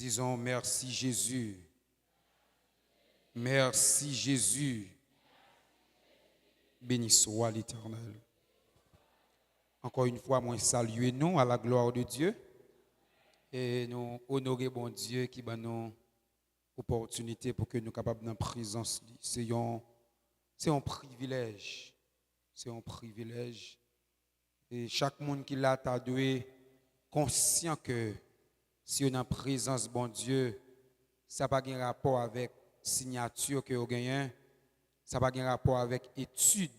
Disons merci Jésus. Merci Jésus. Béni soit l'Éternel. Encore une fois, moi saluer nous à la gloire de Dieu et nous honorer bon Dieu qui va nous opportunité pour que nous soyons capables d'en présence. C'est un privilège. C'est un privilège. Et chaque monde qui l'a doit conscient que si on est en présence bon Dieu, ça n'a pas de rapport avec signature que vous gagnez, ça n'a pas de rapport avec étude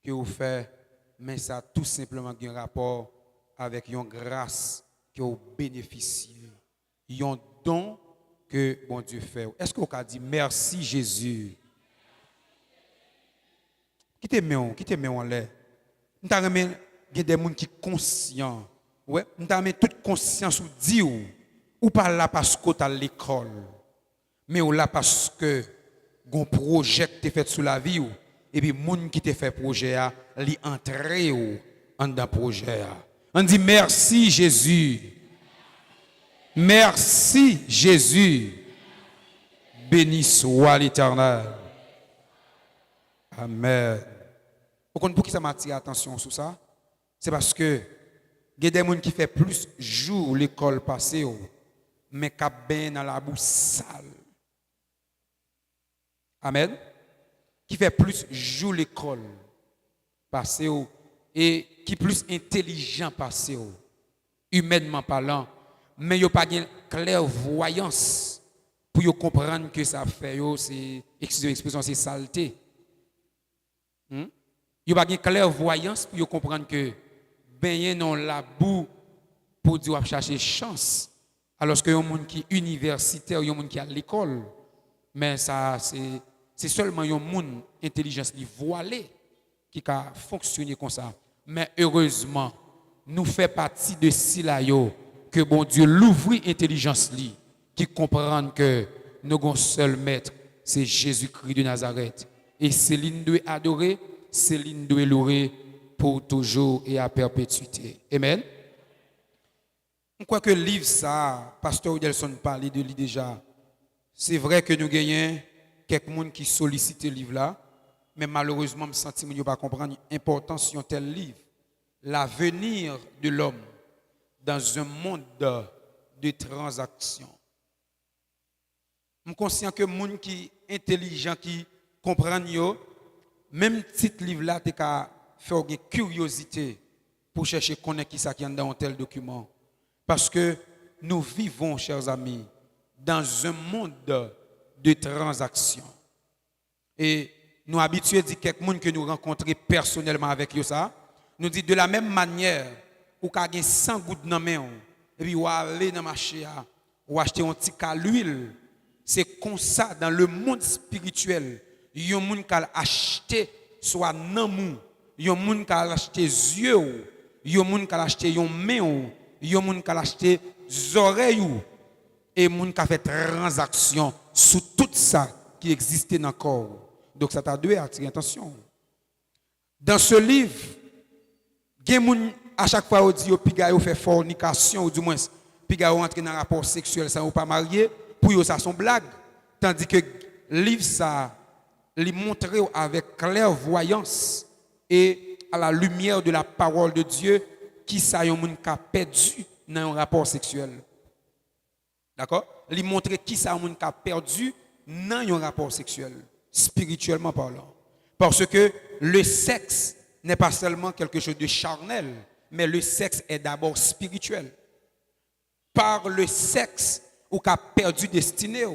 que vous faites, mais ça a tout simplement un rapport avec une grâce que vous bénéficiez, un don que bon Dieu fait. Est-ce que vous avez dit merci Jésus? Qui te en l'air? Nous avons des gens qui sont conscients. Ouais, nous avons toute conscience ou dire ou pas là parce que tu à l'école, mais ou là parce que un projet qui fait sur la vie et puis monde qui te fait projet a li entrer en dans projet. On dit merci Jésus. Merci Jésus. Béni soit l'Éternel. Amen. Pour qui ça m'attire attention sur ça? C'est parce que il y a des gens qui font plus jour l'école passée, mais qui bien dans la bouche sale. Amen. Qui fait plus jour l'école passée et qui plus intelligent passé, humainement parlant, mais il n'y a pas de clairvoyance pour comprendre que ça fait, c'est, excusez l'expression, c'est saleté. Il n'y a pas de clairvoyance pour comprendre que baigner dans la boue pour dire chercher chance. Alors que y a un monde qui est universitaire, il y a un monde qui est à l'école. Mais ça, c'est seulement un monde intelligence voilée qui a fonctionné comme ça. Mais heureusement, nous faisons partie de Silayo que bon Dieu l'ouvre intelligence qui comprend que nous avons un seul maître, c'est Jésus-Christ de Nazareth. Et Céline doit adorer, Céline doit louer pour toujours et à perpétuité. Amen. Je crois que le livre, ça, Pasteur Udelson parlait de lui déjà. C'est vrai que nous gagnons quelqu'un qui sollicite le livre là, mais malheureusement, je me sens que je ne pas comprendre l'importance de tel livre. L'avenir de l'homme dans un monde de transactions. Je suis conscient que les gens qui sont intelligents, qui comprennent, même petit livre là, tu as fait une curiosité pour chercher connaître qui ça qui est dans un tel document. Parce que nous vivons, chers amis, dans un monde de transactions. Et nous habitués à dire quelqu'un que nous rencontrons personnellement avec eux ça, nous dit de la même manière, ou quand vous avez 100 gouttes dans la main, et puis vous allez dans le marché, ou acheter un petit cas l'huile, c'est comme ça dans le monde spirituel. Il y a des gens qui ont acheté soit namou, il y a des gens qui ont acheté yeux, il y a des gens qui ont acheté main, il y a des gens qui ont acheté oreilles, et des gens qui ont fait transaction sur tout ça qui existait dans le corps. Donc ça t'a dû attirer attention. Dans ce livre, à chaque fois on dit que fait fornication ou du moins piga rentre dans un rapport sexuel sans pas marié, pour eux ça son blague. Tandis que le livre ça lui montrer avec clairvoyance et à la lumière de la parole de Dieu qui ça yon moun ka perdu dans un rapport sexuel. D'accord? Lui montrer qui ça moun ka perdu dans un rapport sexuel, spirituellement parlant. Parce que le sexe n'est pas seulement quelque chose de charnel, mais le sexe est d'abord spirituel. Par le sexe, ou qu'a perdu destiné.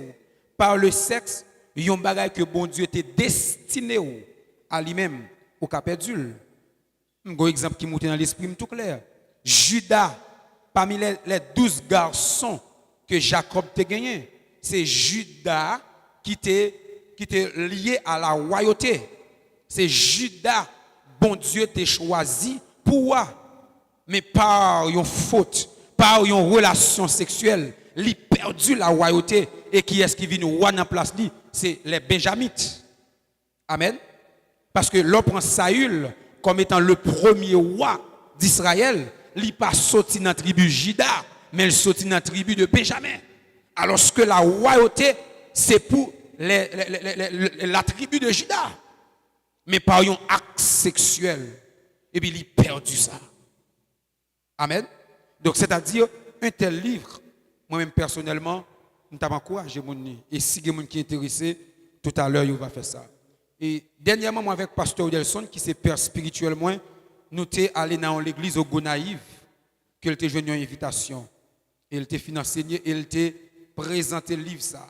Par le sexe, yon bagay que bon Dieu était destiné à lui-même, ou qu'a perdu. Un exemple qui monte dans l'esprit tout clair. Judas, parmi les 12 garçons que Jacob t'a gagné, c'est Judas qui était lié à la royauté. C'est Judas, bon Dieu t'a choisi pour mais par une faute, par une relation sexuelle, il a perdu la royauté. Et qui est-ce qui vient nous voir en place? C'est les Benjamites. Amen. Parce que l'on prend Saül comme étant le premier roi d'Israël, il n'est pas sorti dans la tribu Juda, mais il sorti dans la tribu de Benjamin. Alors que la royauté, c'est pour la tribu de Juda. Mais par un acte sexuel. Et puis il a perdu ça. Amen. Donc c'est-à-dire, un tel livre, moi-même personnellement, je t'encourage. Et si il y a des gens qui sont intéressés, tout à l'heure, il va faire ça. Et dernièrement, moi avec Pasteur Odelson, qui s'est père spirituellement, nous sommes allés dans l'église au Gonaïve, qu'il t'a joué une invitation. Et il t'a financé, et il t'a présenté le livre ça.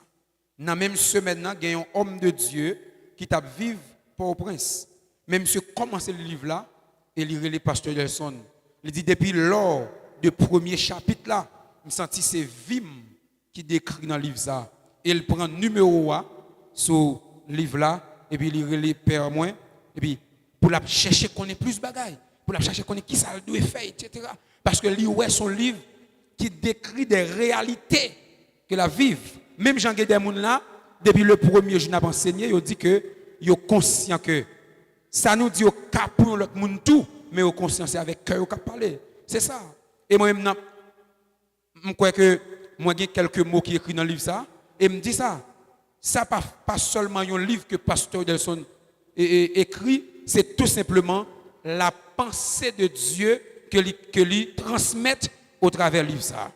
Dans la même semaine, il y a un homme de Dieu qui t'a vécu pour au prince. Même si commencé le livre là, et il relève Pasteur Odelson. Il dit depuis lors du premier chapitre là, je senti c'est Vim qui décrit dans le livre ça. Et il prend le numéro A sur le livre là, et puis il relève Père moins, et puis pour la chercher qu'on ait plus de bagailles, pour la chercher qu'on ait qui ça doit faire, etc. Parce que lui, ouais, son livre qui décrit des réalités que la vivent. Même Jean des gens là, depuis le premier jour n'a enseigné, il dit que il est conscient que ça nous dit au cap pour l'autre monde tout, mais au conscient c'est avec cœur qu'on parler. C'est ça. Et moi-même, je crois que moi j'ai quelques mots qui écrits dans le livre ça, et me dit ça. Ça pas seulement un livre que Pasteur Delson écrit, c'est tout simplement la pensée de Dieu que lui transmettent au travers du livre ça.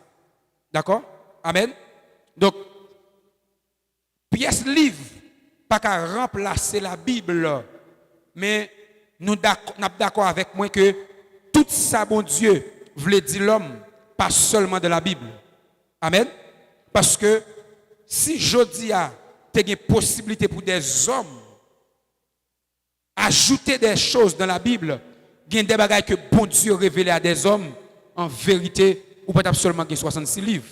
D'accord? Amen. Donc pièce livre pas qu'à remplacer la Bible, mais nous sommes d'accord avec moi que tout ça bon Dieu voulait dire l'homme, pas seulement de la Bible. Amen. Parce que si je dis à tu as une possibilité pour des hommes ajouter des choses dans la Bible, il y a des bagages que bon Dieu révélé à des hommes, en vérité, ou pas seulement 66 livres.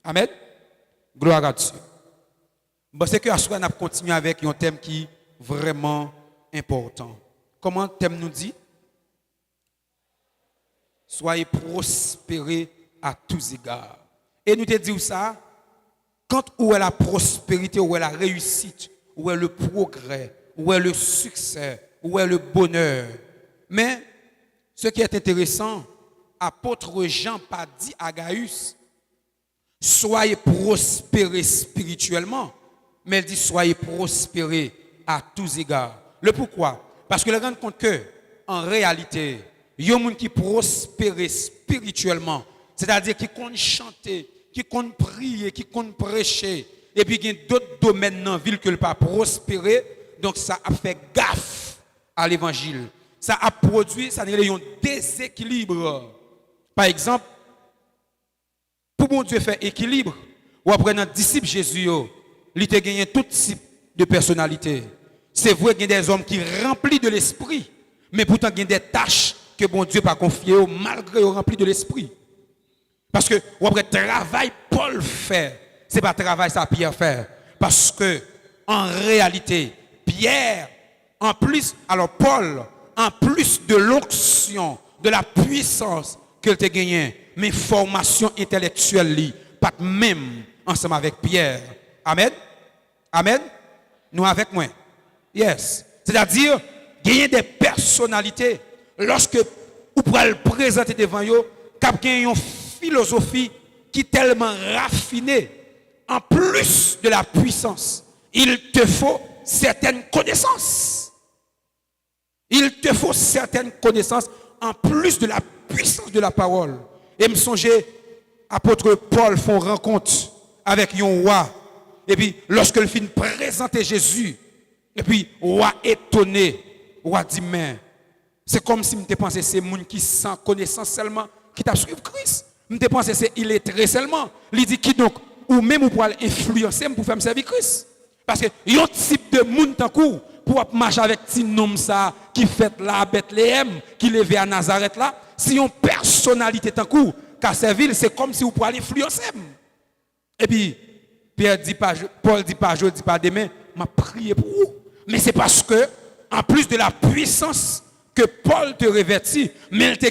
Amen. Gloire à Dieu. Bon, c'est que à on a continué avec un thème qui est vraiment important. Comment le thème nous dit? Soyez prospérés à tous égards. Et nous te disons ça, quand où est la prospérité, où est la réussite, où est le progrès, où est le succès, où est le bonheur. Mais ce qui est intéressant, apôtre Jean pas dit à Gaius, soyez prospérés spirituellement, mais il dit soyez prospérés à tous égards. Le pourquoi? Parce que le rend compte que, en réalité, il y a des gens qui prospèrent spirituellement, c'est-à-dire qui comptent chanter, qui comptent prier, qui comptent prêcher, et puis il y a d'autres domaines dans la ville que ne pas prospérer, donc ça a fait gaffe à l'évangile. Ça a produit, ça a un déséquilibre. Par exemple, pour bon Dieu faire équilibre, ou après notre disciple Jésus, il a gagné tout type de personnalité. C'est vrai qu'il y a des hommes qui remplis de l'esprit, mais pourtant il y a des tâches que bon Dieu n'a pas confiées malgré remplis de l'esprit. Parce que après travail Paul fait, c'est pas travail ça Pierre fait. Parce que en réalité, Pierre, en plus, alors Paul, en plus de l'onction, de la puissance qu'il a gagné, mais formation intellectuelle, pas même ensemble avec Pierre. Amen. Amen. Nous avec moi. Yes. C'est-à-dire, gagner des personnalités, lorsque vous pouvez le présenter devant eux, qu'il y a une philosophie qui est tellement raffinée, en plus de la puissance, il te faut certaines connaissances. Il te faut certaines connaissances en plus de la puissance de la parole. Et me songer, apôtre Paul font rencontre avec un roi. Et puis, lorsque le film présenter Jésus, et puis, roi étonné, roi dit, mais c'est comme si je pensais que c'est les gens qui sans connaissance seulement qui t'a suivi Christ. Je pensais que c'est illettré seulement. Il dit qui donc, ou même pour influencer pour faire me servir Christ. Parce que il y a un type de monde tant coup pour marcher avec petit nom ça qui fait là à Bethléem, qui levé à Nazareth là, si une personnalité tant coup qu'à servir, c'est comme si vous pouvez influencer. Et puis Pierre dit pas, Paul dit pas, je dis pas demain, m'a prié pour vous. Mais c'est parce que en plus de la puissance que Paul te revêtit, mais il te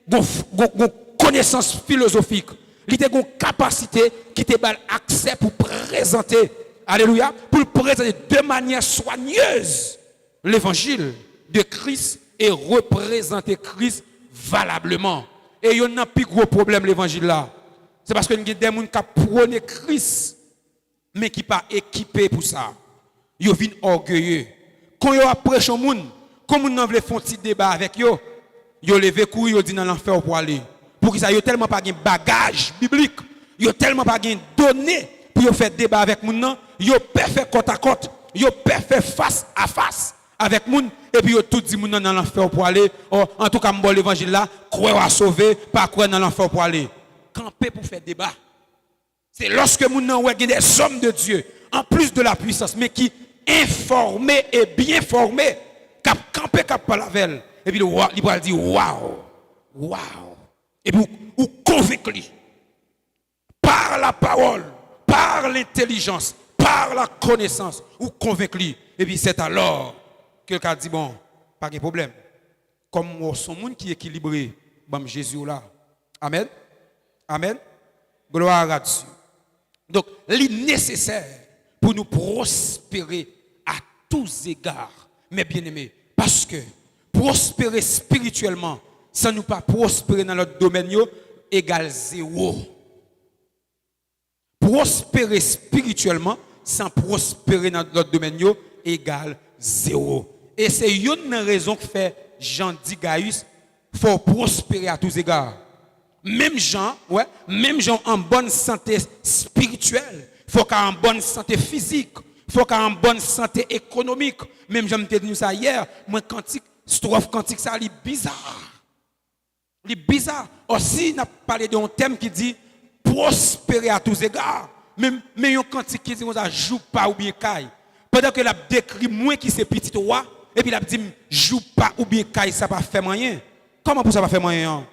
une connaissance philosophique, il te une capacité qui te donne accès pour présenter, alléluia, pour présenter de manière soigneuse l'évangile de Christ et représenter Christ valablement. Et il y a un plus gros problème l'évangile là. C'est parce que nous avons des gens qui prônent Christ, mais qui ne sont pas équipés pour ça. Ils viennent orgueilleux. Quand ils approchent les gens, comme ils veulent faire un petit débat avec eux, ils lèvent couille, ils disent dans l'enfer pour aller. Pour qu'ils n'aient tellement pas de bagage biblique, ils n'ont tellement pas de données pour faire débat avec les gens, ils peuvent faire côte à côte, ils peuvent faire face à face avec les gens, et puis ils tout dit dans l'enfer pour aller. En tout cas, l'évangile là, croire à sauver, pas croire dans l'enfer pour aller. Camper pour faire débat. C'est lorsque nous avons des hommes de Dieu, en plus de la puissance, mais qui informés et bien formés, qui campé, qui parlent avec elle. Et puis il va dire waouh, waouh. Et puis vous convaincre par la parole, par l'intelligence, par la connaissance, vous convaincre. Et puis c'est alors que quelqu'un dit bon, pas de problème. Comme son monde qui est équilibré, bon Jésus là. Amen. Amen. Gloire à Dieu. Donc, il est nécessaire pour nous prospérer à tous égards, mes bien-aimés. Parce que prospérer spirituellement, sans nous pas prospérer dans notre domaine, égale zéro. Prospérer spirituellement, sans prospérer dans notre domaine, égale zéro. Et c'est une raison que fait Jean dit Gaius, il faut prospérer à tous égards. Même gens en bonne santé spirituelle, il faut qu'en bonne santé physique, il faut qu'en bonne santé économique. Même j'aime te dire ça hier, moi strophe quantique ça est bizarre. Il est bizarre. Aussi, on a parlé d'un thème qui dit prospérer à tous égards. Mais un cantique qui dit ça joue pas ou bien caille. Pendant que l'a décrit moi qui c'est petit roi et puis l'a dit joue pas ou bien caille ça pas fait moyen. Comment pour ça pas faire moyen?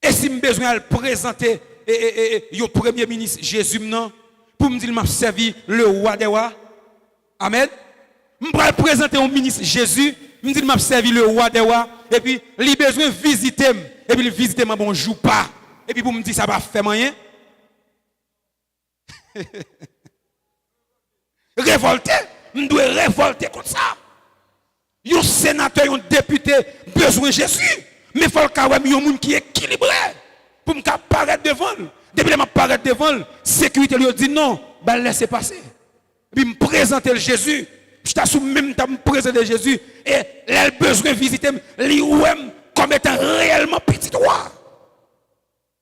Et si je besoin de présenter le premier ministre Jésus pour me dire qu'il m'a servi le roi des rois. Amen. Je vais présenter au ministre Jésus, je me dire qu'il m'a servi le roi des rois. Et puis, il a besoin de visiter. Et puis, il visite moi, bon, je joue pas. Et puis, pour me dire ça va faire rien. Révolter. Je dois révolter comme ça. Un sénateur, un député, besoin de Jésus. Mais il faut qu'il y ait un monde qui est équilibré pour me paraître devant. Depuis que je paraître devant, la sécurité lui dit non, ben laissez passer. Puis me présenter Jésus. Je t'assure même de me présenter Jésus. Et il a besoin de visiter lui-même comme étant réellement petit roi.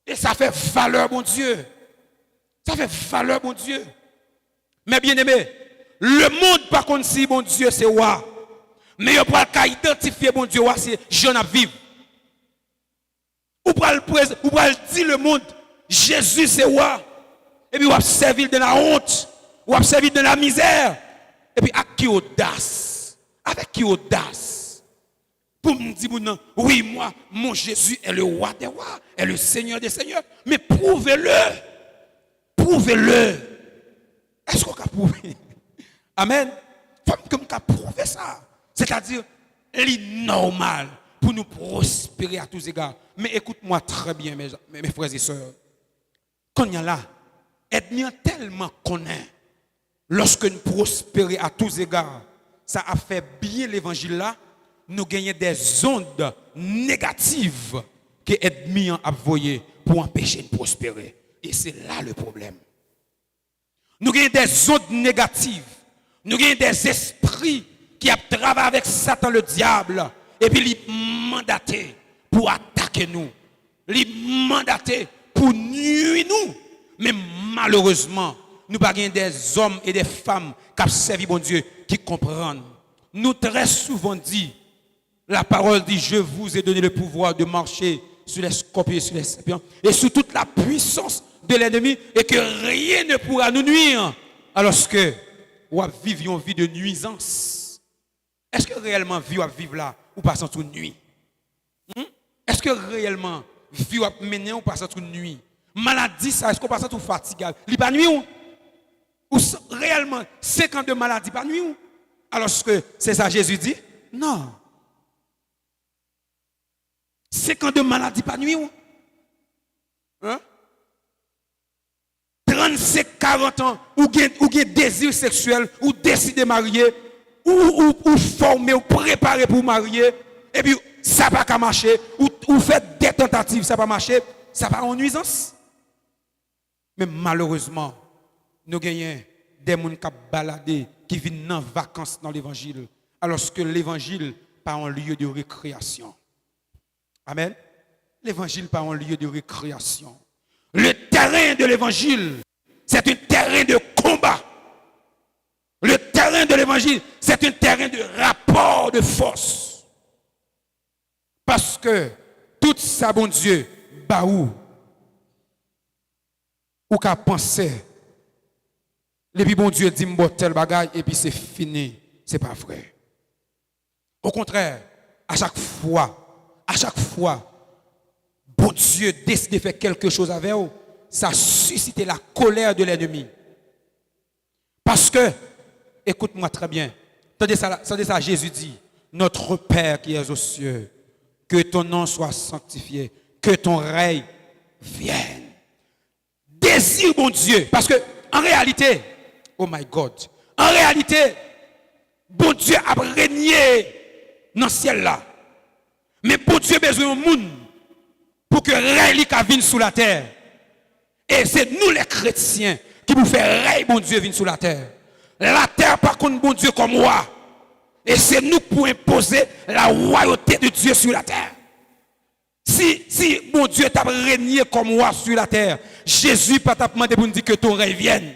Et ça fait valeur, mon Dieu. Ça fait valeur, mon Dieu. Mais bien aimé, le monde, par contre, si mon Dieu, c'est roi. Mais il ne peut pas identifier mon Dieu, c'est jeune à vivre. Ou pas dire le monde, Jésus c'est roi. Et puis on va servir de la honte, on va servir de la misère. Et puis avec qui audace? Avec qui audace? Pour me dire, oui, moi, mon Jésus est le roi des rois, est le Seigneur des seigneurs. Mais prouvez-le. Prouvez-le. Est-ce qu'on peut prouver? Amen. Il faut qu'on prouve ça. C'est-à-dire, il est normal pour nous prospérer à tous égards. Mais écoute-moi très bien, mes frères et sœurs. Quand il y a là, êtes-nous tellement connaît, lorsque nous prospérons à tous égards, ça a fait bien l'évangile là, nous gagnons des ondes négatives que l'ennemi a envoyées pour empêcher de prospérer. Et c'est là le problème. Nous gagnons des ondes négatives, nous gagnons des esprits qui ont travaillé avec Satan le diable, et puis ils mandaté pour attaquer nous. Ils mandaté pour nuire nous. Mais malheureusement, nous n'avons pas des hommes et des femmes qui ont servi bon Dieu, qui comprennent. Nous très souvent dit, la parole dit, je vous ai donné le pouvoir de marcher sur les scorpions et sur les serpents, et sous toute la puissance de l'ennemi, et que rien ne pourra nous nuire, alors que nous vivons une vie de nuisance. Est-ce que réellement vivre là, ou pas sans toute nuit? Est-ce que réellement vivre mener ou pas sans toute nuit? Maladie, ça, est-ce qu'on passe tout fatigué? Il pas nuit ou réellement 5 ans de maladie, pas nuit ou? Alors que c'est ça Jésus dit? Non. 5 ans de maladie, pas nuit ou? 35, 40 ans, ou gen désir sexuel, ou décider de marier, ou former, ou préparer pour marier, et puis ça va pas marcher, ou fait des tentatives, ça va marcher, ça va en nuisance. Mais malheureusement, nous gagnons des gens qui baladent, qui viennent en vacances dans l'évangile, alors que l'évangile n'est pas un lieu de récréation. Amen. L'évangile n'est pas un lieu de récréation. Le terrain de l'évangile, c'est un terrain de combat. Le terrain de l'évangile, c'est un terrain de rapport de force. Parce que tout ça, bon Dieu, baou, ou qu'a pensé, et puis bon Dieu dit tel bagaille, et puis c'est fini. C'est pas vrai. Au contraire, à chaque fois, bon Dieu décide de faire quelque chose avec vous, ça suscite la colère de l'ennemi. Parce que, écoute-moi très bien, attendez ça, Jésus dit, notre Père qui es aux cieux, que ton nom soit sanctifié, que ton règne vienne. Désire, mon Dieu, parce que, en réalité, oh my God, en réalité, bon Dieu a régné dans le ciel là. Mais bon Dieu a besoin de monde pour que règne vienne sous la terre. Et c'est nous les chrétiens qui vous fait règne bon Dieu vienne sous la terre. La terre par contre bon Dieu comme roi. Et c'est nous pour imposer la royauté de Dieu sur la terre. Si bon Dieu t'a régné comme roi sur la terre, Jésus pas t'a demandé pour nous dire que ton règne vienne.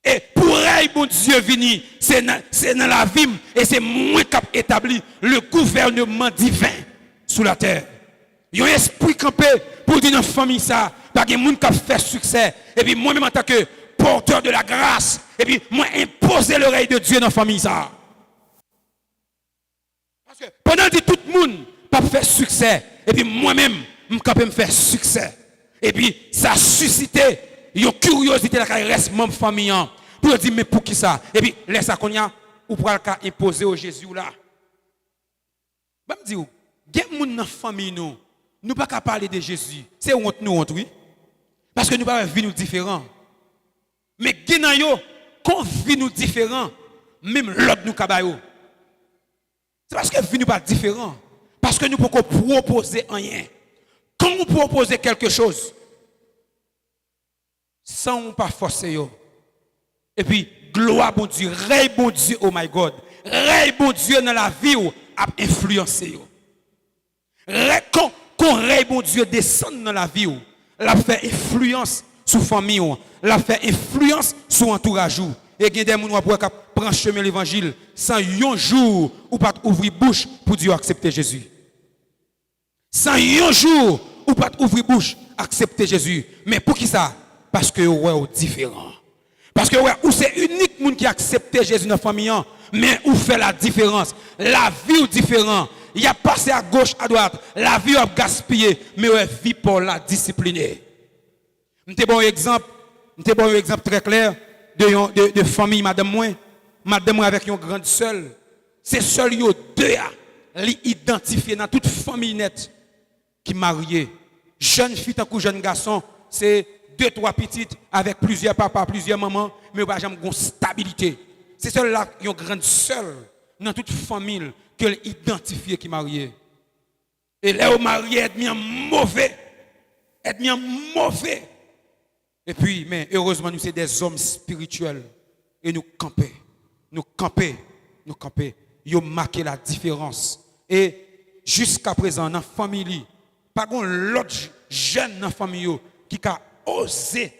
Et pour règne bon Dieu venir, c'est dans la vie et c'est moi qui établi le gouvernement divin sur la terre. Il y a un esprit campé pour dire dans la famille ça, pas de monde qui fait succès. Et puis moi-même en tant que porteur de la grâce, et puis moi imposer le règne de Dieu dans la famille ça. Parce que pendant que tout le monde pas faire succès, et puis moi-même je peux me faire succès. Et puis ça a suscité une curiosité qui reste membre famille pour dire mais pour qui ça? Et puis laisse ça qu'on y a ou pour imposer au Jésus là. Je me dis il y a des gens dans la famille nous pas qu'à parler de Jésus. C'est honte nous honte oui. Parce que nous pas vie nous différents. Mais genayo qu'on vit nous différents, même l'autre nous kabayo. C'est parce que vie nous pas différent. Parce que nous pouvons proposer rien. Quand vous proposez quelque chose, sans pas forcer yo. Et puis gloire bon Dieu, règne bon Dieu, oh my God, règne bon Dieu dans la vie ou a influencé yo. Quand règne bon Dieu descend dans la vie ou, la fait influence sur famille ou, la fait influence sur entourage ou. Et il y a des gens qui prennent chemin l'évangile sans un jour ou pas ouvrir bouche pour dire accepter Jésus. Sans un jour ou pas ouvrir bouche accepter Jésus. Mais pour qui ça? Parce que ouais différent. Parce que ouais, ou c'est unique monde qui accepte Jésus dans la famille, mais où fait la différence? La vie est différente. Il y a passé à gauche, à droite. La vie a gaspillé, mais ouais, vie pour la discipliner. M'te bon exemple très clair de famille madame moi avec une grande seule. C'est seul yo deux à l'identifier dans toute famille nette qui mariée. Jeune fille tant que jeune garçon, c'est 2-3 petites avec plusieurs papas, plusieurs mamans, mais pas jamais une stabilité. C'est seul là qui ont grande seule dans toute famille que l'identifier qui marié. Et là au marié est bien mauvais. Et puis mais heureusement nous c'est des hommes spirituels et nous camper. Ils ont marqué la différence. Et jusqu'à présent dans la famille, pas l'autre jeune dans la famille qui a osé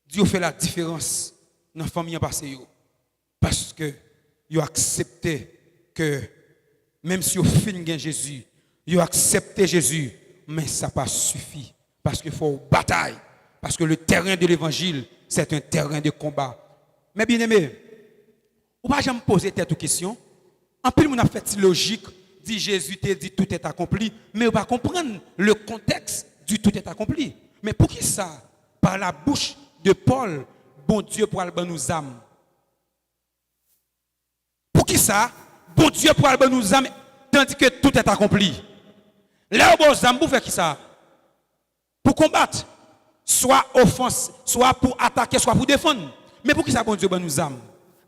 Dieu fait la différence dans la famille passée parce que ils ont accepté que même si ils fin Jésus, ils ont accepté Jésus, mais ça n'a pas suffi parce qu'il faut bataille, parce que le terrain de l'évangile, c'est un terrain de combat. Mais bien aimé, on va jamais poser telle question. En plus, on a fait logique, dit Jésus te dit tout est accompli, mais on va comprendre le contexte du tout est accompli. Mais pour qui ça? Par la bouche de Paul, bon Dieu pour aller nous âmes. Pour qui ça? Bon Dieu pour aller nous âmes, tandis que tout est accompli. Là, bon âmes pour faire qui ça? Pour combattre. Soit offense, soit pour attaquer, soit pour défendre. Mais pour qui ça, bon Dieu nous âmes?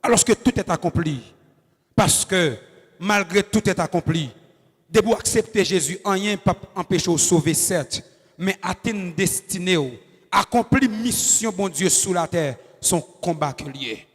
Alors que tout est accompli. Parce que malgré tout est accompli, de vous accepter Jésus, rien ne peut empêcher de sauver, certes, mais atteindre destinée, accompli mission, bon Dieu, sous la terre, son combat que lié.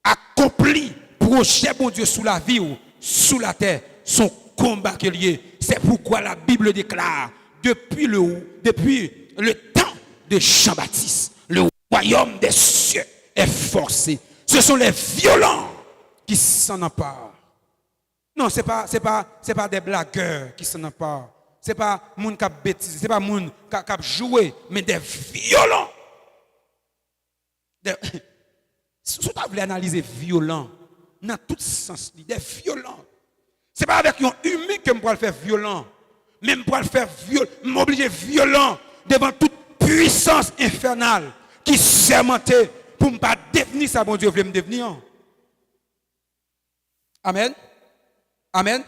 Accompli projet, bon Dieu, sous la vie ou sous la terre, son combat que lié. C'est pourquoi la Bible déclare, depuis le temps de Jean-Baptiste, le royaume des cieux est forcé. Ce sont les violents qui s'en emparent. Non, c'est pas des blagueurs qui s'en emparent. C'est pas moun qui bêtise, c'est pas moun qui joué, mais des violents. Si vous voulez analyser violent, dans tout sens, des violents. C'est pas avec un humain que je peux le faire violent, mais je peux le faire violent, m'obliger violent devant toute puissance infernale qui sermentait pour ne pas devenir ça, bon Dieu voulait me devenir. Amen. Amen.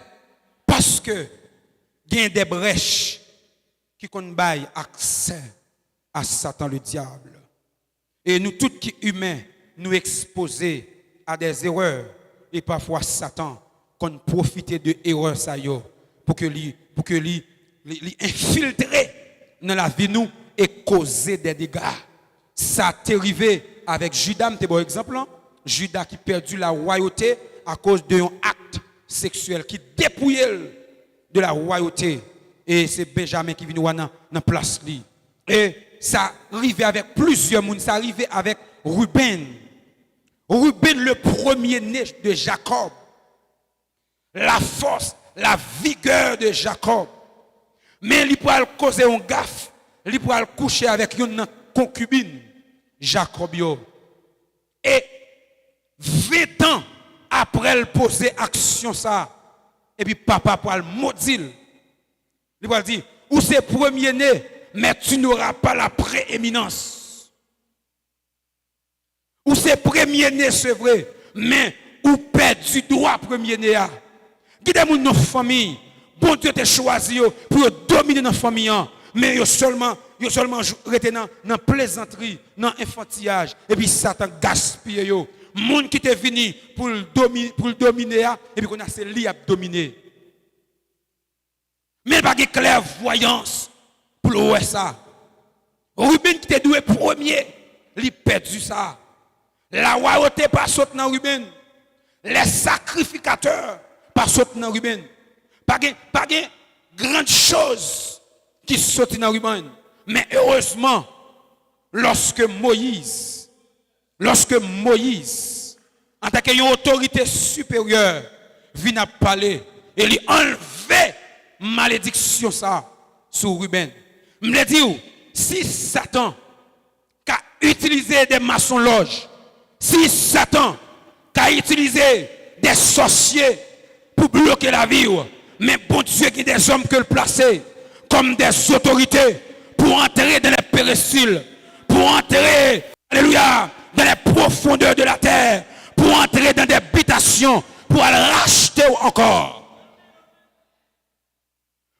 Parce que il y a des brèches qui ont accès à Satan le diable. Et nous tous qui humains, nous exposer à des erreurs et parfois Satan qu'on profite de erreurs ça pour que lui infiltrer dans la vie nous et causer des dégâts. Ça t'est arrivé avec Judas, c'est bon exemple. Judas qui perdu la royauté à cause d'un acte sexuel qui dépouillait de la royauté. Et c'est Benjamin qui vient dans la place. Et ça arrivait avec plusieurs personnes. Ça arrivait avec Ruben. Ruben, le premier-né de Jacob. La force, la vigueur de Jacob. Mais il pourrait causer un gaffe. Il pourrait coucher avec une concubine, Jacob. Et 20 ans après le poser action ça, et puis papa pourrait le maudire. Il va dire, ou c'est premier-né, mais tu n'auras pas la prééminence. Ou c'est premier-né, c'est vrai, mais ou perdu droit premier-né. Guidez-moi nos familles. Bon Dieu t'a choisi pour dominer nos familles. Mais ils seulement resté dans la plaisanterie, dans l'infantillage. Et puis Satan gaspille. Monde qui est venu pour le dominer, et puis qu'on a ces lits à dominer. Mais il n'y a pas de clairvoyance pour le ça. Ruben qui était doué premier, il a perdu ça. La royauté pas saute dans Ruben. Les sacrificateurs pas saute dans Ruben. Pas de grande chose qui saute dans Ruben. Mais heureusement, lorsque Moïse, en tant qu'une autorité supérieure, vient à parler et lui enlever malédiction ça sur Ruben. Je me dis, si Satan a utilisé des maçons-loges, si Satan a utilisé des sorciers pour bloquer la vie, mais bon Dieu qui des hommes que le placer comme des autorités pour entrer dans les péristyle, pour entrer, alléluia, dans les profondeurs de la terre, pour entrer dans des habitations, pour aller racheter encore.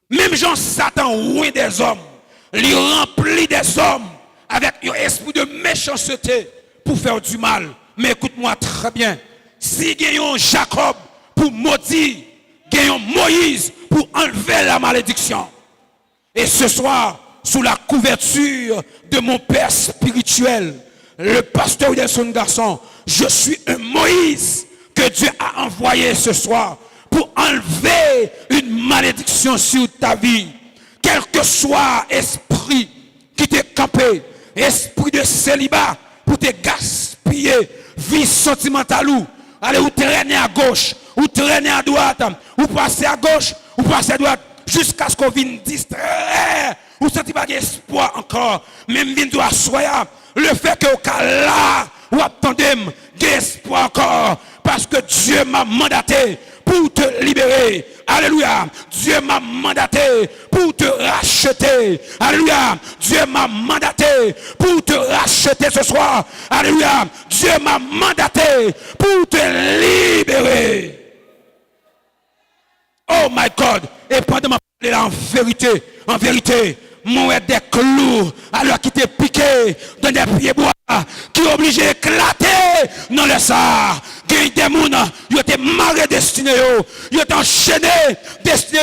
Même Jean Satan, loin des hommes, lui remplit des hommes avec un esprit de méchanceté pour faire du mal. Mais écoute-moi très bien. Si gagnons Jacob pour maudire, gagnons Moïse pour enlever la malédiction. Et ce soir, sous la couverture de mon père spirituel, le pasteur Wilson Garçon, je suis un Moïse que Dieu a envoyé ce soir pour enlever une malédiction sur ta vie. Quel que soit esprit qui t'est campé, esprit de célibat pour te gaspiller, vie sentimentale ou, allez, ou traîner à gauche, ou traîner à droite, ou passer à gauche, ou passer à droite, jusqu'à ce qu'on vienne distraire, ou senti pas d'espoir encore, même vienne doit soya, le fait que au cas là, ou attendez, d'espoir encore, parce que Dieu m'a mandaté pour te libérer. Alléluia. Dieu m'a mandaté pour te racheter. Alléluia. Dieu m'a mandaté pour te racheter ce soir. Alléluia. Dieu m'a mandaté pour te libérer. Oh my God. Et pendant ma parole en vérité, moi des clous, alors qui t'est piqué dans des pieds bois, qui est obligé d'éclater dans le sang. Gagne des gens, ils étaient marrés destinés, ils étaient enchaînés destinés,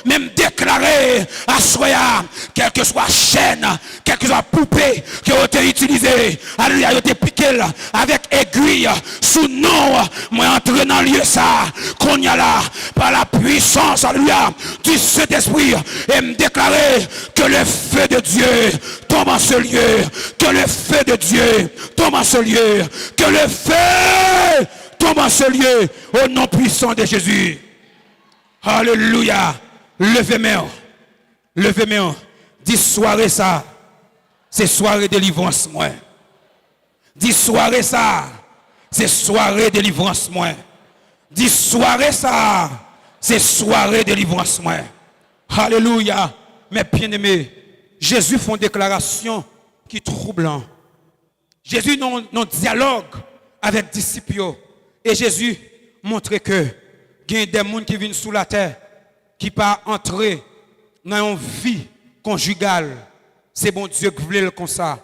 même déclarés à soya, quelle que soit chaîne, quelle que soit poupée qui ont été utilisée, alléluia, ils ont été piqués avec aiguille, sous nom, moi entrer dans le lieu ça, qu'on y a là, par la puissance, alléluia, du Saint-Esprit, et me déclarer que le feu de Dieu tombe en ce lieu, que le feu de Dieu tombe en ce lieu, que le feu tombe en ce lieu, au nom puissant de Jésus. Alléluia. Levez-moi. Levez-moi. Dis soirée ça. C'est soirée délivrance, moi. Dis soirée ça. C'est soirée délivrance, moi. Dis soirée ça. C'est soirée délivrance, moi. Alléluia. Mes bien-aimés, Jésus fait une déclaration qui est troublante. Jésus non dialogue avec les disciples. Et Jésus montre que il y a des gens qui viennent sous la terre, qui ne pas entrer dans une vie conjugale. C'est bon Dieu qui voulait le comme ça.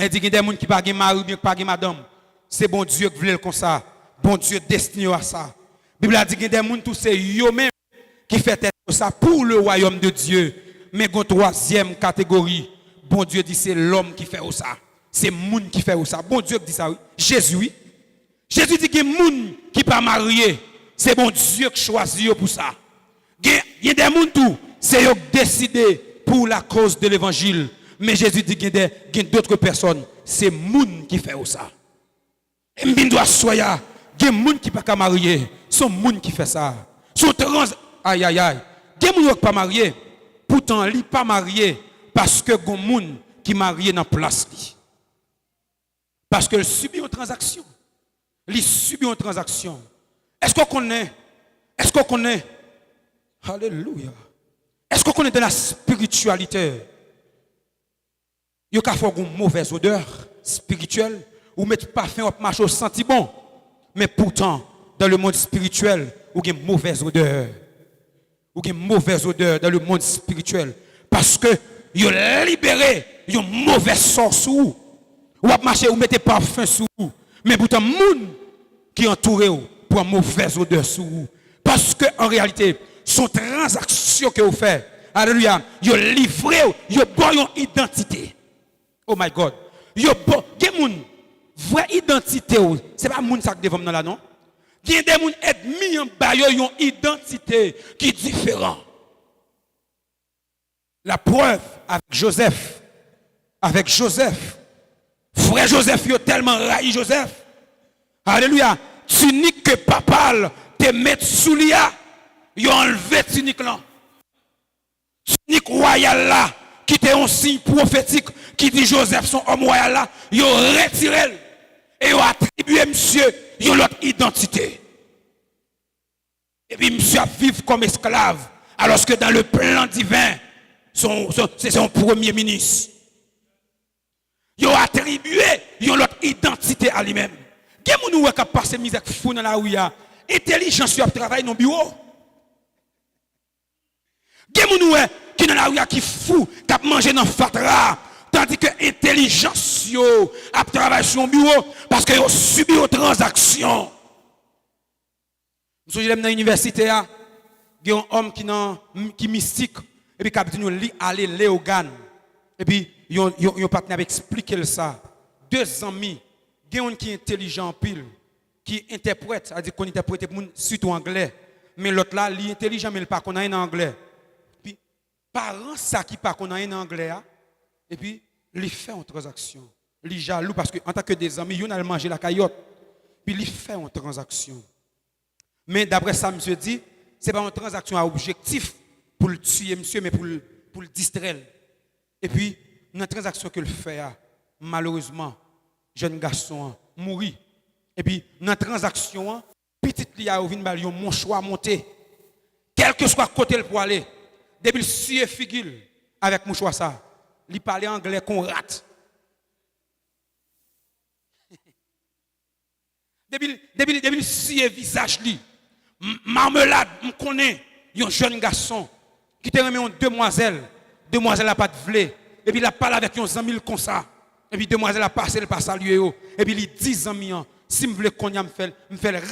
Il dit qu'il y a des gens qui ne pas de mari ou qui pas de madame. C'est bon Dieu qui voulait le comme ça. Bon Dieu destiné à ça. La Bible a dit qu'il y a des gens tous c'est eux-mêmes qui fait ça pour le royaume de Dieu. Mais une troisième catégorie, bon Dieu dit c'est l'homme qui fait ça. C'est le monde qui fait ça. Bon Dieu qui dit ça, oui. Jésus, oui. Jésus dit que les gens qui ne sont pas mariés, c'est bon Dieu qui choisit pour ça. Il y a des gens tout, c'est eux qui décident pour la cause de l'évangile. Mais Jésus dit qu'il y a d'autres personnes, c'est les gens qui fait ça. Et il doit soyer, il y a des gens qui ne sont pas mariés, c'est les gens qui fait ça. Sont trans, aïe aïe aïe. Il y a des gens qui ne sont pas mariés, pourtant ils ne sont pas mariés parce que il y a des gens qui sont mariés dans la place. Parce qu'ils subissent une transaction. Ils subissent une transaction. Est-ce qu'on connaît? Est-ce qu'on connaît? Alléluia. Est-ce qu'on connaît de la spiritualité? Il y a une mauvaise odeur spirituelle ou mettre parfum ou marcher au senti bon. Mais pourtant, dans le monde spirituel, il y a une mauvaise odeur. Il y a une mauvaise odeur dans le monde spirituel. Parce que il a libéré une mauvaise source. Ou à marcher ou mettez parfum sur vous. Mais pourtant, les gens qui entourent vous pour une mauvaise odeur sur vous. Parce qu'en réalité, son transaction que vous faites, alléluia, vous livré, vous avez une identité. Oh my God. Vous avez une vraie identité. Ce n'est pas les gens qui devant là, non? Il y a des gens ennemis en bas, ils ont une identité qui est différente. La preuve avec Joseph. Avec Joseph. Frère Joseph, il a tellement raï Joseph. Alléluia. Tunique que papa te met sous l'ia. Il a enlevé tunique là. Tunique royale là, qui était un signe prophétique, qui dit Joseph, son homme royal là, il a retiré. Et il a attribué monsieur une autre identité. Et puis monsieur a vivre comme esclave. Alors que dans le plan divin, c'est son premier ministre. Il a attribué une autre identité à lui-même. Quel monde qui a passé misère fou dans la rue, intelligence qui travaille dans le bureau. Quel monde qui dans la rue qui fou, qui a mangé dans le fatra, tandis que intelligence a travaillé sur le bureau parce qu'il a subi une transaction. Je suis dans l'université, il y a un homme qui est mystique, et puis qui a dit aller Léogan. Et puis, yon partenaire expliqué ça. 2 amis, il y a un qui est intelligent en pile, qui interprète, c'est-à-dire qu'on interprète surtout en anglais. Mais l'autre là, il est intelligent, mais il ne parle pas en anglais. Puis, parent ça qui parle en anglais, et puis, il fait une transaction. Il est jaloux parce qu'en tant que des amis, il a mangé la caillotte. Puis, il fait une transaction. Mais d'après ça, monsieur dit, ce n'est pas une transaction à objectif pour le tuer, monsieur, mais pour le distraire. Et puis, une transaction qu'il fait, malheureusement, jeune garçon mourit. Et puis, dans la transaction, petit li a ouvert mon choix monté. Quel que soit côté pour aller, depuis le suer figure avec mon choix ça, il parle anglais qu'on rate. Depuis le suer visage li, marmelade, on connaît un jeune garçon qui te remet une demoiselle n'a pas de vlé. Et puis il a parlé avec un ami comme ça. Et puis demoiselle a passé, elle passe à lui. Et puis il dit amis, si je veux qu'on me fait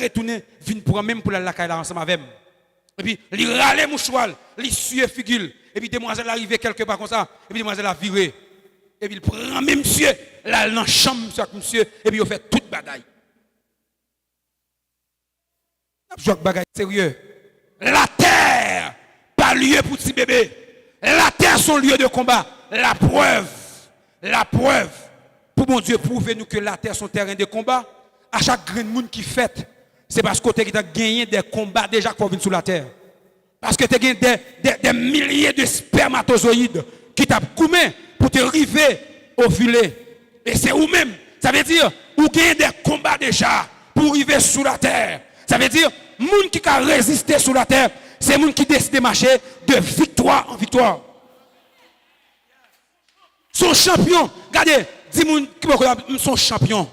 retourner, venir pour même pour la caille ensemble avec moi. Et puis, il râle mouchoir, il suit figure. Et puis, demoiselle arrive quelque part comme ça. Et puis, demoiselle a viré. Et puis, il prend même monsieur, là, dans la chambre, monsieur, et puis, il fait toute bagaille. Je bagaille sérieux. La terre, pas lieu pour petit bébé. La terre, son lieu de combat. La preuve. Pour mon Dieu, prouvez-nous que la terre, son terrain de combat. À chaque grain de monde qui fait, c'est parce que tu as gagné des combats déjà pour venir sur la terre. Parce que tu as gagné des milliers de spermatozoïdes qui t'ont coupé pour te river au filet. Et c'est vous-même. Ça veut dire, vous gagnez des combats déjà pour arriver sur la terre. Ça veut dire, les gens qui ont résisté sur la terre, c'est les gens qui décident de marcher de victoire en victoire. Son champion, regardez, dis-moi qui sont champions.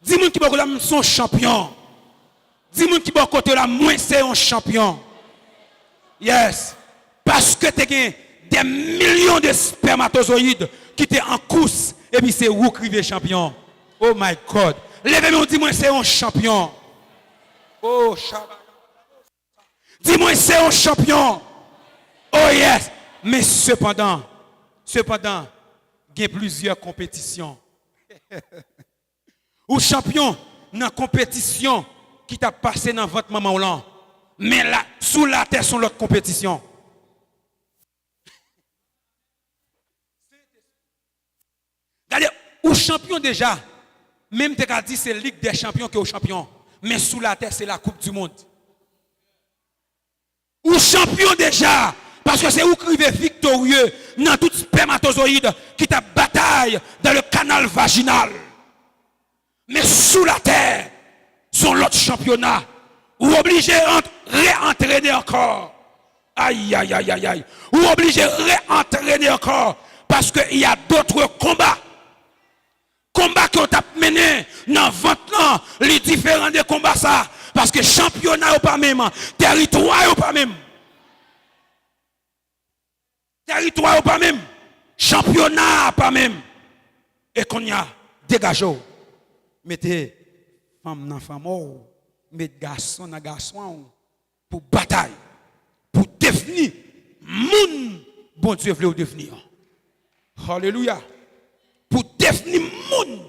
Dis-moi qui sont champions. Dis-moi qui côté là, moi c'est un champion. Yes. Parce que tu as des millions de spermatozoïdes qui étaient en course. Et puis c'est vous qui êtes champion. Oh my God. Levez-moi, dis-moi c'est un champion. Oh, dis-moi c'est un champion. Oh yes. Mais cependant, il y a plusieurs compétitions. Ou champion dans la compétition qui t'a passé dans votre maman là. Mais là, sous la terre, sont l'autre compétition. Regardez, ou champion déjà, même tu as dit c'est la Ligue des champions qui est au champion. Mais sous la terre, c'est la Coupe du Monde. Ou champion déjà, parce que c'est où qui est victorieux dans tout spermatozoïde qui t'a bataille dans le canal vaginal. Mais sous la terre, sont l'autre championnat. Ou obligé de réentraîner encore. Aïe, aïe, aïe, aïe, aïe. Ou obligé de réentraîner encore. Parce qu'il y a d'autres combats. Combats qu'on t'a mené dans 20 ans. Les différents des combats ça. Parce que championnat ou pas même. Territoire ou pas même. Territoire ou pas même. Championnat pas même. Et qu'on y a dégagé. Mettez femme dans femme, mettez garçon dans garçon pour bataille, pour définir moun bon Dieu veut définir. Alléluia. Pour définir moun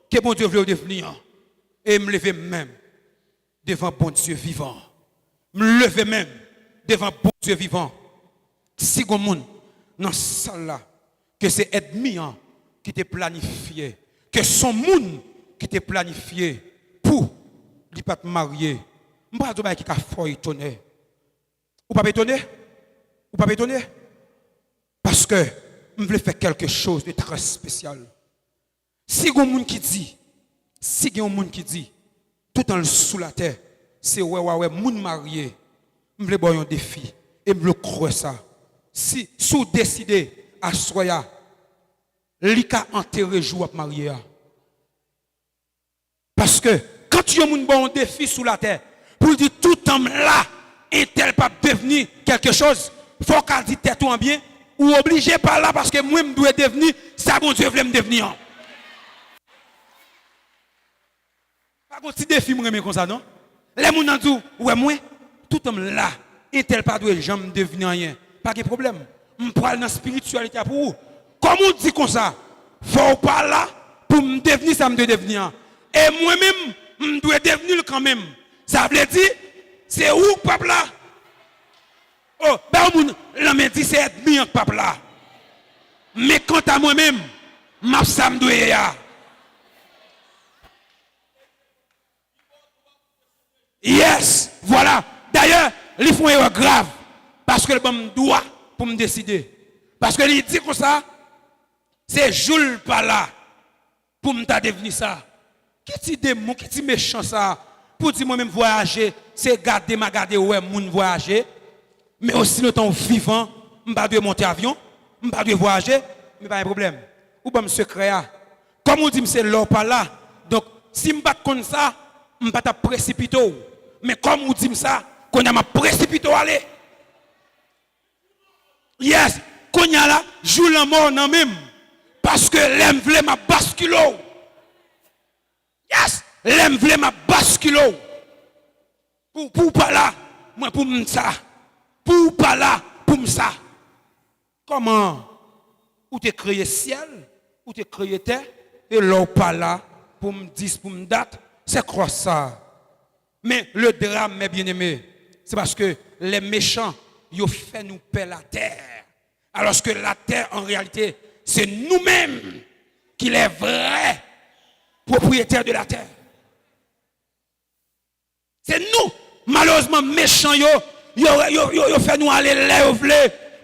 que bon Dieu veut définir. Et me lever même devant bon Dieu vivant. Me lever même devant bon Dieu vivant. Si gon moun dans salle là que c'est ennemi qui te planifié, que son moun qui te planifié pour ne pas te marier. Je ne sais pas si tu as étonné. Ou pas étonné? Ou pas étonné? Parce que je voulais faire quelque chose de très spécial. Si il y a un monde qui dit, tout en sous la terre, c'est ouais, monde marié, je voulais faire un défi. Et je voulais croire ça. Si vous décidez à soya, l'ika enterré jour à marier. Parce que quand tu as un défi sous la terre, pour dire tout homme là, est-elle pas devenir quelque chose, il faut qu'elle dise tête en bien, ou obligé par là parce que moi je dois devenir, ça bon Dieu veut me devenir. Pas un petit défi comme ça, non? Les gens disent, ouais, moi, tout homme là, est-elle pas doit jamais devenir rien? Pas de problème. Je parle dans la spiritualité pour vous. Comme on dit comme ça, faut pas là, pour me devenir, ça me doit devenir. Et moi-même, je dois devenir quand même. Ça veut dire, c'est où, papa là? Oh, ben, on me dit, c'est être bien, papa là. Mais quant à moi-même, ça me doit. Yes, voilà. D'ailleurs, ils font une erreur grave. Parce que le bon doit pour me décider. Parce que il dit comme ça, c'est Jules pas là pour me devenir ça. Qui dit démon, qui dit méchant ça? Pour dire moi-même voyager, c'est garder, ouais, moun voyager. Mais aussi le temps vivant, je ne dois pas monter avion, je ne dois pas voyager, mais pas de problème. Ou bien secret. Comme on dit, c'est l'or pas là. Donc, si je ne comme ça, je ne vais pas précipiter. Mais comme on dit ça, qu'on a ma précipité aller. Yes, qu'on y a là, joue la mort non même. Parce que l'aime voulait ma basculo. Yes, L'aime vle m'a basculo. Pour pas là, moi pour ça. Pour pas là, pour ça. Comment? Ou t'es créé ciel, ou t'es créé terre, et l'eau pas là, pour me dire, pour me date, c'est quoi ça? Mais le drame, mes bien-aimés, c'est parce que les méchants, ils ont fait nous perdre la terre. Alors que la terre, en réalité, c'est nous-mêmes qui les vrais propriétaires de la terre. C'est nous, malheureusement, méchants, yo fait nous aller là,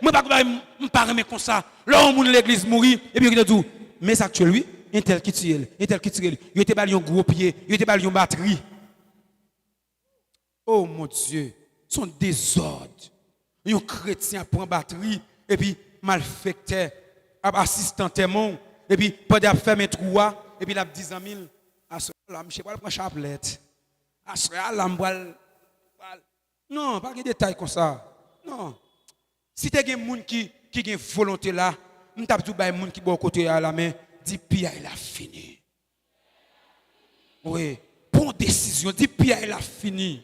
moi, je ne pas comme ça. Là, on l'église mourit, et puis il dit, mais ça actuellement, lui, un tel qui tire, un tel qui tire, il était ballon gros pied, il était ballon batterie. Oh mon Dieu, son désordre. Un chrétien prend batterie, et puis malfecteur, assistant témoin, et puis pendant qu'il fait mes trous, et puis il a 10 000, à ce là, je ne sais pas, prendre chapelet. À ce là, non, pas de détails comme ça. Non. Si tu as des gens qui ont une volonté là, tu as des gens qui sont côté à la main, dis Pia, il a fini. Oui, prends décision, dis Pia, il a fini.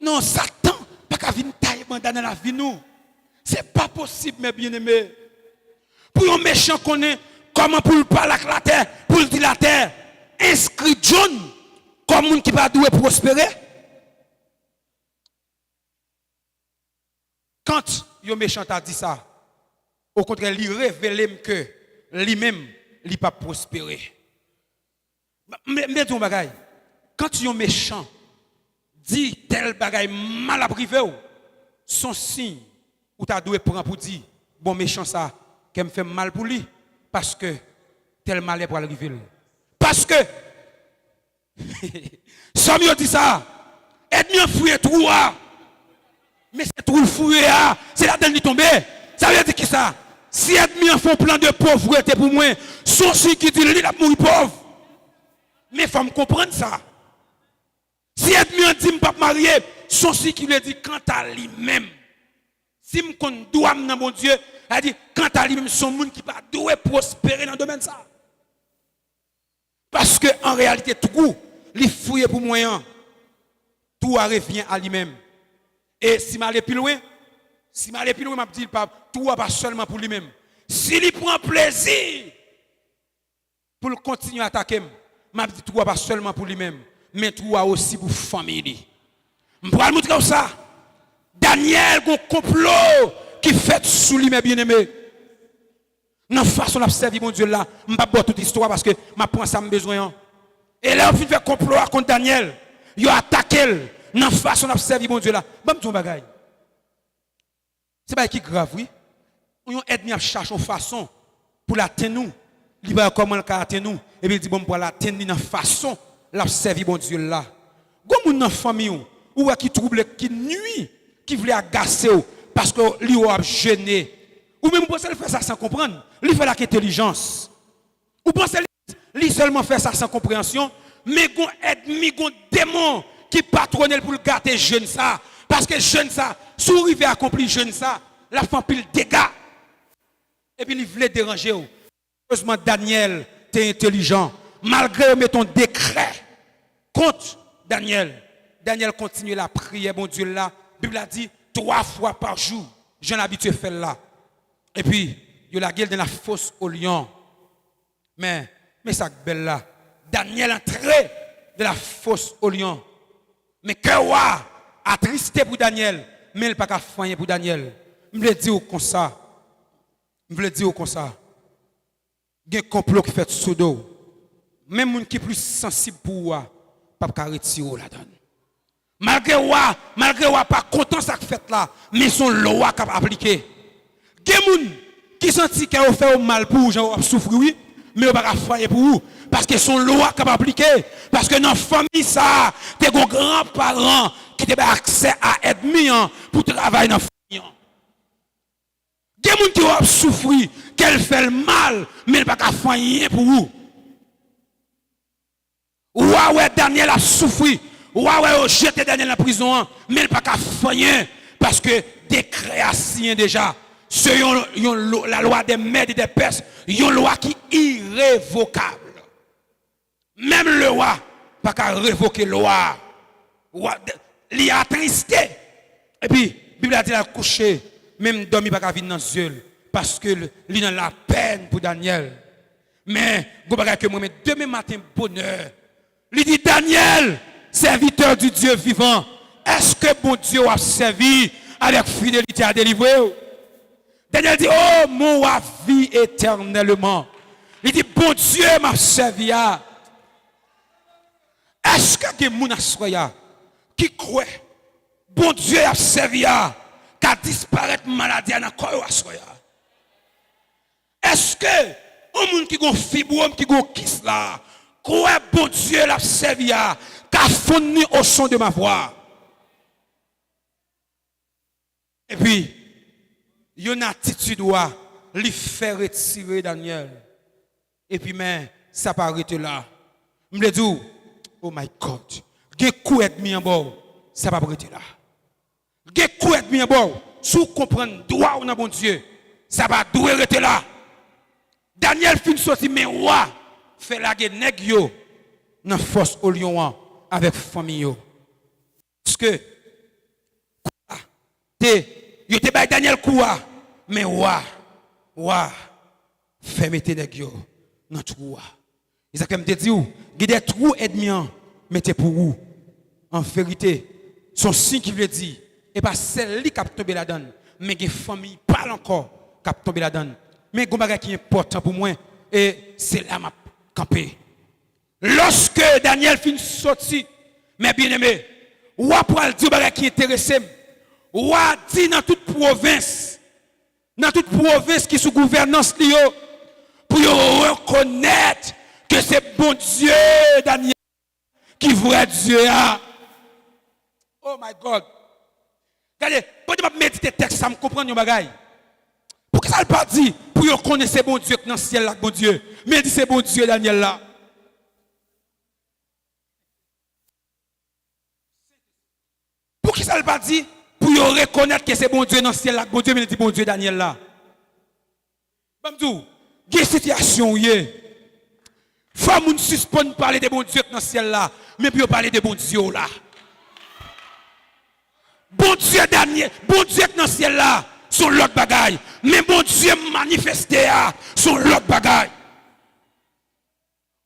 Non, Satan, pas qu'à venir tailler dans la vie nous. C'est pas possible, mes bien-aimés. Pour un méchant connaît comment pour le parler avec la terre, pour le dire la terre, inscrit John comme un qui va doué prospérer. Quand un méchant a dit ça, au contraire, il révèle que lui-même, il n'a pas prospéré. Mais ton bagay, quand un méchant dit tel bagay mal à privé, son signe, ou tu as dû prendre pour dire, bon méchant ça, qu'elle me fait mal pour lui, parce que tel mal est pour arriver. Parce que, ça me dit ça, aide-moi à fouiller tout. Mais c'est tout le fouillé, c'est la dernière tombée. Ça veut dire qui ça? Si ennemi en font plan de pauvreté pour moi, son si qui dit il a mourir pauvre. Mais il faut me comprendre ça. Si ennemi en dit je ne pas marier, son si qui lui dit quant à lui-même. Si je compte doit dans mon Dieu, elle dit quant à lui-même, son monde qui va doit prospérer dans le domaine ça. Parce que en réalité, tout, il fouille pour moi, tout revient à lui-même. Et si je vais plus loin, je me dis, tout va pas seulement pour lui-même. S'il prend plaisir pour continuer à attaquer, je me dis, tout va pas seulement pour lui-même, mais tout va aussi pour la famille. Je vais vous montrer ça. Daniel, un complot qui fait sous lui, mes bien-aimés. Dans la façon d'observer mon Dieu là, je ne vais pas toute l'histoire parce que je prends ça, besoin. Et là, on fait complot contre Daniel. Il a attaqué. Dans la façon d'observer mon Dieu là, bon ton bagay. C'est pas qui grave oui. On aide à chercher une façon pour l'atteindre nous. Il va comment le atteindre nous et puis il dit bon pour l'atteindre dans façon l'observer mon Dieu là. Comme dans famille ou qui trouble qui nuit, qui voulait agacer parce que lui a gêné. Ou même penser faire ça sans comprendre, lui fait la intelligence. Ou penser lui seulement faire ça sans compréhension, mais gon ennemi, gon démon qui patronne pour le gâter jeune ça. Parce que jeune ça, si vous arrivez à accomplir jeune ça, la femme pile dégâts. Et puis il voulait déranger. Heureusement, Daniel, tu es intelligent. Malgré ton décret contre Daniel, Daniel continue la prière, bon Dieu là. La Bible a dit 3 fois par jour. J'en habitué à faire là. Et puis, il y a la gueule de la fosse au lion. Mais ça belle là. Daniel entré de la fosse au lion. Mais que wa attristé pour Daniel, mais il n'a pas qu'à faire pour Daniel. Je veux dire comme ça. Je veux dire comme ça. Il y a un complot qui fait sous dos. Même les gens qui sont plus sensibles pour moi, pas qu'à retirer là-dedans. Malgré wa pas content ça que fait là, mais son loi qui a appliqué. Il y a des gens qui sentent qu'ils ont fait mal pour vous, souffrir, oui, mais ils ne peuvent pas faire pour vous. Parce que son loi qui a appliqué. Parce que dans la famille, ça, tu as des grands-parents qui ont accès à ennemi pour travailler dans la famille. Il y a des gens qui ont souffert, qu'elle fait le mal, mais ils ne peuvent pas faire rien pour vous. Ouais, Daniel a souffert. Ouais, jeté Daniel en prison, mais il ne peut pas faire rien. Parce que décret a signé déjà. C'est la loi des Mèdes et des Perses, une loi qui est irrévocable. Même le roi, pas qu'à révoquer le roi. Il a attristé. Et puis, la Bible a dit à coucher, même dormi pas qu'à venir dans les yeux. Parce que il a la peine pour Daniel. Mais, vous voyez que moi, demain matin, bonheur. Il dit, Daniel, serviteur du Dieu vivant, est-ce que bon Dieu a servi avec fidélité à délivrer? Daniel dit, oh, mon roi vit éternellement. Il dit, bon Dieu m'a servi. Est-ce que des gens qui croient, bon Dieu a servi qu'à disparaître maladie dans le corps? Est-ce que un monde qui a un fibrome, qui a un kiss là, croit bon Dieu l'a servi qu'à fourni au son de ma voix? Et puis, il y a une attitude où il fait retirer Daniel. Et puis, mais ça pas arrêter là. Je me dis, oh my God, il y a un coup ennemi en bord, ça va pas arrêter là. Il y a un coup ennemi en bord, si vous comprenez droit ou non, bon Dieu, ça va douer arrêter là. Daniel fin sorti, mais roi, fait la guerre nèg yo, dans force au lion avec famille yo. Parce que, yo te bay Daniel Koua, mais roi, fait mettre nèg yo dans trou. Et ça comme te dit ou, il y a des trous ennemis mettez pour vous. En vérité, son signe qui veut dire et pas celle qui a tombé là-dedans, mais des famille parle encore qui a tombé là-dedans. Mais il y a un qui est important pour moi et c'est là ma campé. Lorsque Daniel finit sorti, mes bien-aimés, ou après le dire qui est intéressé, ou dit dans toute province qui est sous gouvernance pour reconnaître que c'est bon Dieu Daniel qui vrai Dieu. Oh my God. Regardez, quand je méditer le texte, ça me comprend un bagage. Pourquoi ça ne pas dit pour reconnaître c'est bon Dieu dans le ciel là, bon Dieu, mais dit c'est bon Dieu Daniel là. Pourquoi ça ne pas dit pour reconnaître que c'est bon Dieu dans le ciel là, bon Dieu, mais dit bon Dieu Daniel là. Bamdou, il y a une situation où il faut qu'on suspende parler de bon Dieu dans le ciel là, mais puis parler de bon Dieu là. Bon Dieu Daniel, bon Dieu dans le ciel là, son l'autre bagaille. Mais bon Dieu manifesté son l'autre bagaille.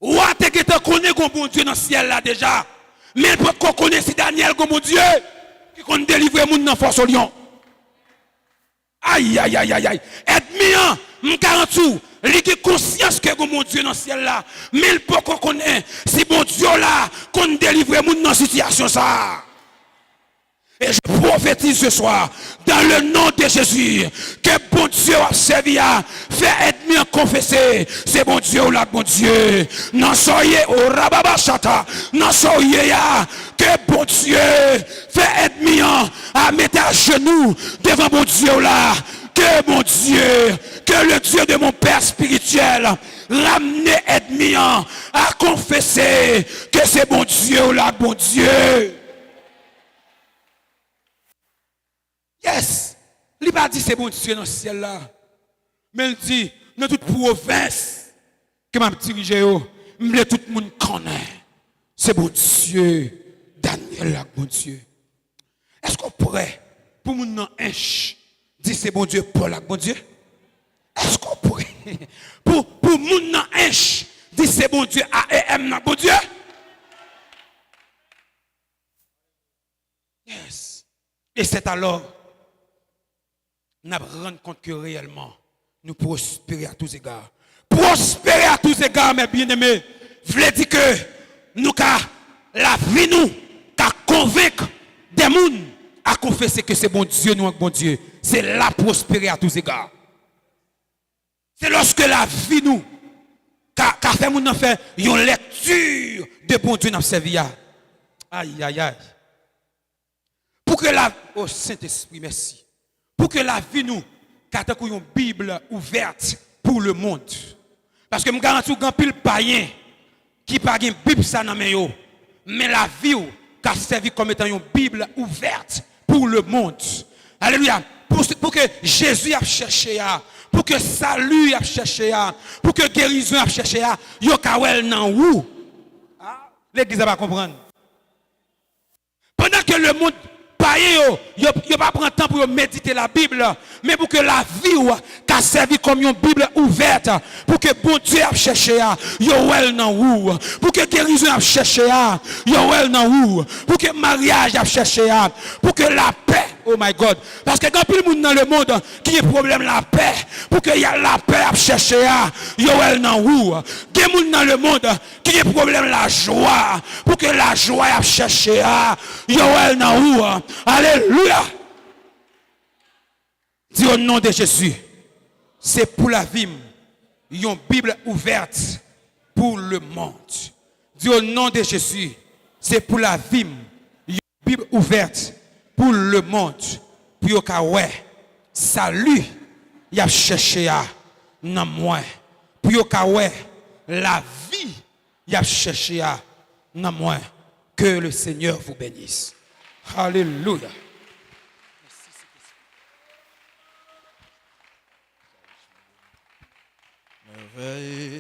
Ou à te connaît bon Dieu dans le ciel là déjà. Mais il faut qu'on connaisse si Daniel bon Dieu qui compte délivrer moun dans force au lion. Aïe aïe aïe aïe aïe. Ennemi, m'garantou, il a conscience que bon Dieu dans le ciel là. Mais il faut qu'on connaisse si bon Dieu là compte délivrer moun dans situation ça. Et je prophétise ce soir, dans le nom de Jésus, que bon Dieu a servi à faire ennemi confesser. C'est bon Dieu ou là, bon Dieu. Non, soyez au rababachata. Non, soyez que bon Dieu fait ennemi à mettre à genoux devant bon Dieu là. Que mon Dieu, que le Dieu de mon Père spirituel ramener ennemi à confesser que c'est bon Dieu ou là, bon Dieu. Yes, il n'a pas dit c'est bon Dieu dans le ciel là. Mais il dit, dans toute province que m'a dirigé, tout le monde connaît. C'est bon Dieu, Daniel là, bon Dieu. Est-ce qu'on pourrait, pour mon nom inch, dire c'est bon Dieu, Paul là, bon Dieu? Est-ce qu'on pourrait, pour mon nom inch, dire c'est bon Dieu, AEM là, bon Dieu? Yes. Et c'est alors nous rendre compte que réellement, nous prospérer à tous égards. Prospérer à tous égards, mes bien-aimés. Je voulais dire que nous, la vie, nous, convaincre des gens à confesser que c'est bon Dieu, nous, bon Dieu. C'est la prospérer à tous égards. C'est lorsque la vie, nous, qu'a fait nous faire une lecture de bon Dieu dans sa vie. Aïe, aïe, aïe. Pour que la... Oh, Saint-Esprit, merci. Pour que la vie nous, ait une Bible ouverte pour le monde. Parce que je garantis qu'il y a pile païen qui n'a pas une Bible ça dans les mains. Mais la vie qui a servi comme étant une Bible ouverte pour le monde. Alléluia. Pour que Jésus a cherché, pour que salut a cherché, pour que guérison a cherché, yo kawel nan ou. L'église va comprendre. Pendant que le monde païen, il ne pas prendre temps pour méditer la Bible, mais pour que la vie qu'a servi comme une Bible ouverte, pour que bon Dieu a cherché à, yoel nan ou, pour que guérison a cherché à, yoel nan ou, pour que mariage a cherché à, pour que la paix, oh my God, parce que quand plus le monde dans le monde qui a problème la paix, pour que y a la paix a cherché à, yoel nan ou, des gens dans le monde qui a problème la joie, pour que la joie a cherché à, yoel nan ou. Alléluia. Dis au nom de Jésus. C'est pour la vie. Une Bible ouverte pour le monde. Dis au nom de Jésus. C'est pour la vie. Une Bible ouverte pour le monde. Pour que ouais. Salut. Il a cherché à non moi. Pour que ouais. La vie. Il a cherché à non moi. Que le Seigneur vous bénisse. Alléluia. Merveille